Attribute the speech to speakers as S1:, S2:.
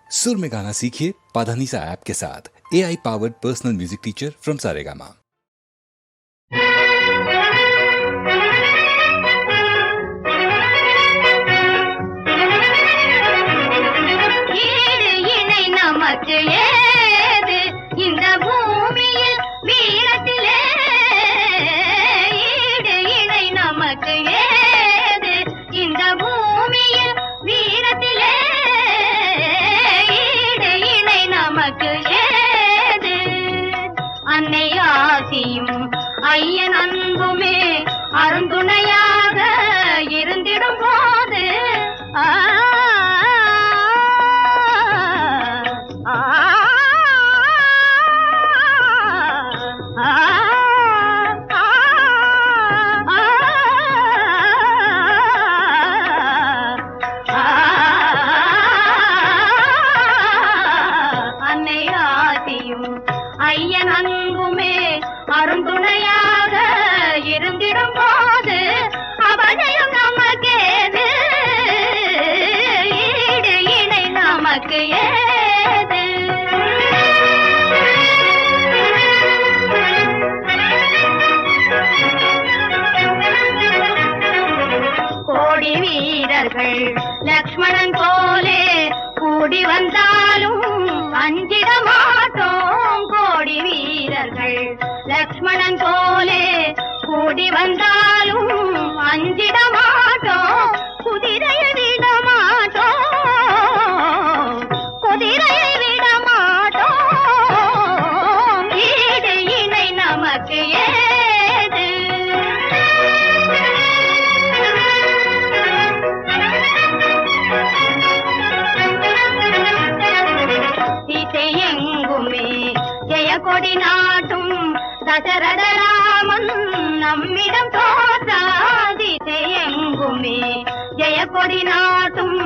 S1: सुर में गाना सीखिए पाधानीसा ऐप के साथ। AI powered personal music teacher from Saregama.
S2: ஐயன் அன்புமே அருந்துணையாக இருந்திடும் போது அன்னை ஆதியும் ஐயன் அன்புமே அருந்துணையாக இருந்திடும் போது அவனையும் நமக்கேது, ஈடு இணை நமக்கு ஏது. கோடி வீரர்கள் லக்ஷ்மணன் போலே கூடி வந்தாலும் அஞ்சிட மாட்டோம். கோடி வீரர்கள் லக்ஷ்மணன் போலே கூடி வந்தாலும் அஞ்சிட மாட்டோம். குதிரையை விட மாட்டோம், குதிரையை விட மாட்டோம். ஈடு இணை நமக்கு ஏது. திசை எங்குமே ஜெயக்கொடி நாட்டும் தசரத ராமன் நம்மிடம் தோற்றாதிசை எங்குமே ஜெயக்கொடி நாட்டும்